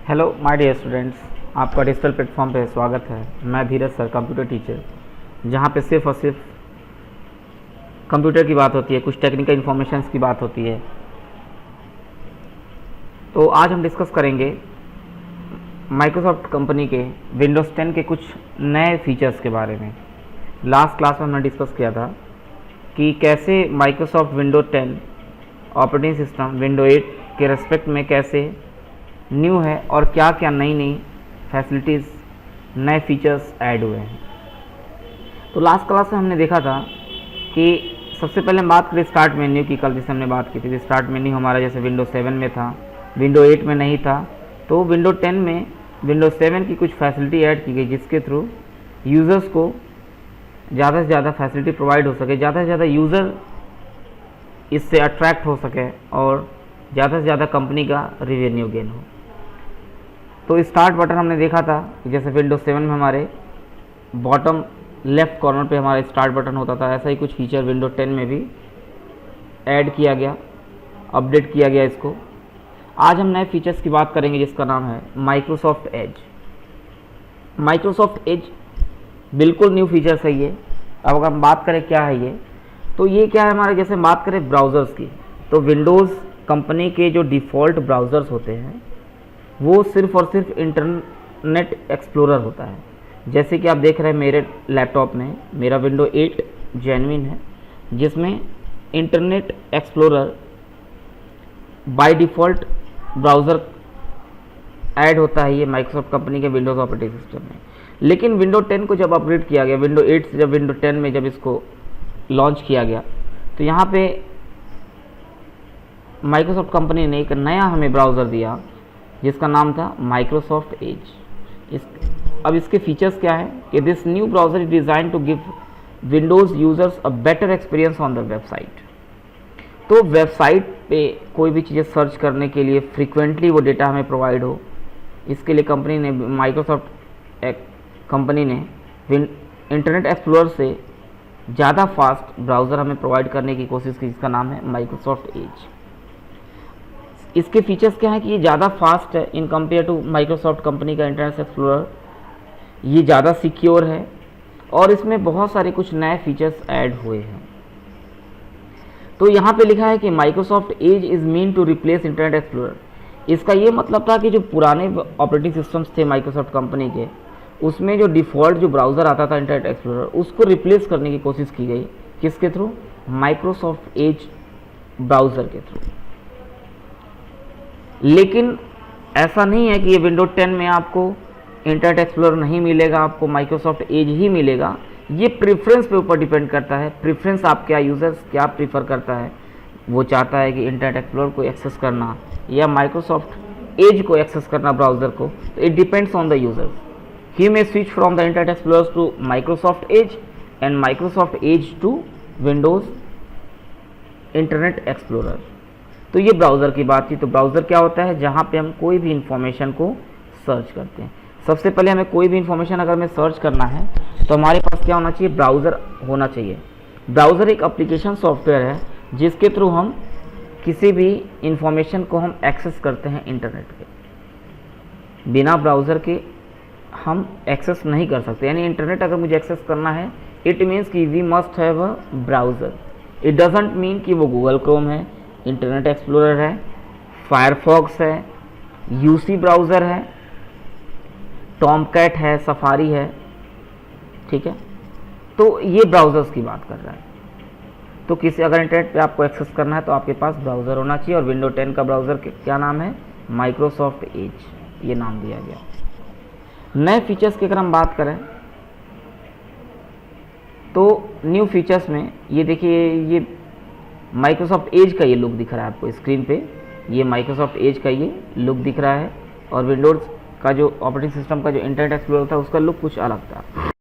Hello my dear students, आपका digital platform पे स्वागत है। मैं धीरज सर, कंप्यूटर टीचर, जहाँ पे सिर्फ और सिर्फ कंप्यूटर की बात होती है, कुछ टेक्निकल इन्फॉर्मेशंस की बात होती है। तो आज हम डिस्कस करेंगे माइक्रोसॉफ्ट कंपनी के विंडोज़ 10 के कुछ नए फीचर्स के बारे में। लास्ट क्लास में हमने डिस्कस किया था कि कैसे Microsoft window 10 operating system window 8 के रेस्पेक्ट में कैसे न्यू है और क्या क्या नई नई फैसिलिटीज़, नए फीचर्स ऐड हुए हैं। तो लास्ट क्लास में हमने देखा था कि सबसे पहले हम बात करें स्टार्ट मेन्यू की। कल जैसे हमने बात की थी, स्टार्ट मेन्यू हमारा जैसे विंडो 7 में था, विंडो 8 में नहीं था। तो विंडो 10 में विंडो 7 की कुछ फैसिलिटी ऐड की गई, जिसके थ्रू यूज़र्स को ज़्यादा से ज़्यादा फैसिलिटी प्रोवाइड हो सके, ज़्यादा से ज़्यादा यूज़र इससे अट्रैक्ट हो सके और ज़्यादा से ज़्यादा कंपनी का रेवेन्यू गेन हो। तो स्टार्ट बटन हमने देखा था कि जैसे विंडोज 7 में हमारे बॉटम लेफ्ट कॉर्नर पे हमारा स्टार्ट बटन होता था, ऐसा ही कुछ फीचर विंडो 10 में भी ऐड किया गया, अपडेट किया गया इसको। आज हम नए फीचर्स की बात करेंगे जिसका नाम है माइक्रोसॉफ्ट एज। माइक्रोसॉफ्ट एज बिल्कुल न्यू फीचर्स है ये। अब अगर हम बात करें क्या है ये, तो ये क्या है हमारे, जैसे बात करें ब्राउज़र्स की, तो विंडोज़ कंपनी के जो डिफ़ॉल्ट ब्राउज़र्स होते हैं वो सिर्फ़ और सिर्फ इंटरनेट एक्सप्लोरर होता है। जैसे कि आप देख रहे हैं मेरे लैपटॉप में मेरा विंडो 8 जेन्युइन है, जिसमें internet explorer by default browser add होता है ये माइक्रोसॉफ्ट कंपनी के विंडोज़ ऑपरेटिंग सिस्टम में। लेकिन विंडो 10 को जब अपग्रेड किया गया, विंडो 8 से जब विंडो 10 में जब इसको लॉन्च किया गया, तो यहाँ पे माइक्रोसॉफ्ट कंपनी ने एक नया हमें ब्राउज़र दिया जिसका नाम था माइक्रोसॉफ्ट एज। अब इसके फीचर्स क्या है कि this new browser is design to give Windows users a better experience on the website. तो वेबसाइट पे कोई भी चीज़ें सर्च करने के लिए फ्रीक्वेंटली वो डेटा हमें प्रोवाइड हो, इसके लिए कंपनी ने, माइक्रोसॉफ्ट कंपनी ने इंटरनेट एक्सप्लोरर से ज़्यादा फास्ट ब्राउज़र हमें प्रोवाइड करने की कोशिश की, जिसका नाम है माइक्रोसॉफ्ट एज। इसके फीचर्स क्या है कि ये ज़्यादा फास्ट है in compare to Microsoft company का इंटरनेट एक्सप्लोरर, ये ज़्यादा सिक्योर है और इसमें बहुत सारे कुछ नए फीचर्स ऐड हुए हैं। तो यहाँ पे लिखा है कि Microsoft Edge is mean to replace Internet Explorer. इसका ये मतलब था कि जो पुराने ऑपरेटिंग सिस्टम्स थे माइक्रोसॉफ्ट कंपनी के, उसमें जो डिफ़ॉल्ट जो ब्राउज़र आता था इंटरनेट एक्सप्लोरर, उसको रिप्लेस करने की कोशिश की गई। किसके थ्रू? माइक्रोसॉफ्ट एज ब्राउज़र के थ्रू। लेकिन ऐसा नहीं है कि ये विंडो 10 में आपको इंटरनेट एक्सप्लोरर नहीं मिलेगा, आपको माइक्रोसॉफ्ट एज ही मिलेगा। ये प्रेफरेंस पे ऊपर डिपेंड करता है। प्रेफरेंस आप क्या, यूज़र्स क्या प्रीफर करता है, वो चाहता है कि इंटरनेट एक्सप्लोरर को एक्सेस करना या माइक्रोसॉफ्ट एज को एक्सेस करना ब्राउज़र को, तो it depends on the users. He may switch from the Internet Explorer to Microsoft Edge and Microsoft Edge to Windows Internet Explorer. तो ये ब्राउज़र की बात थी। तो ब्राउज़र क्या होता है? जहाँ पे हम कोई भी इंफॉर्मेशन को सर्च करते हैं। सबसे पहले हमें कोई भी इंफॉर्मेशन अगर हमें सर्च करना है तो हमारे पास क्या होना चाहिए? ब्राउज़र होना चाहिए। ब्राउज़र एक एप्लीकेशन सॉफ्टवेयर है जिसके थ्रू हम किसी भी इंफॉर्मेशन को हम एक्सेस करते हैं इंटरनेट पे। बिना ब्राउज़र के हम एक्सेस नहीं कर सकते। यानी इंटरनेट अगर मुझे एक्सेस करना है, इट मीन्स कि we must have a browser. It doesn't mean कि वो गूगल क्रोम है, इंटरनेट एक्सप्लोरर है, फायरफॉक्स है, यूसी ब्राउज़र है, टॉमकैट है, सफारी है, ठीक है। तो ये ब्राउज़र्स की बात कर रहा है। तो किसी अगर इंटरनेट पे आपको एक्सेस करना है तो आपके पास ब्राउज़र होना चाहिए। और विंडो 10 का ब्राउज़र क्या नाम है? माइक्रोसॉफ्ट एज, ये नाम दिया गया। नए फीचर्स की अगर हम बात करें तो न्यू फीचर्स में ये देखिए, ये माइक्रोसॉफ्ट एज का ये लुक दिख रहा है आपको स्क्रीन पे। ये माइक्रोसॉफ्ट एज का ये लुक दिख रहा है और विंडोज़ का जो ऑपरेटिंग सिस्टम का जो इंटरनेट एक्सप्लोरर था उसका लुक कुछ अलग था।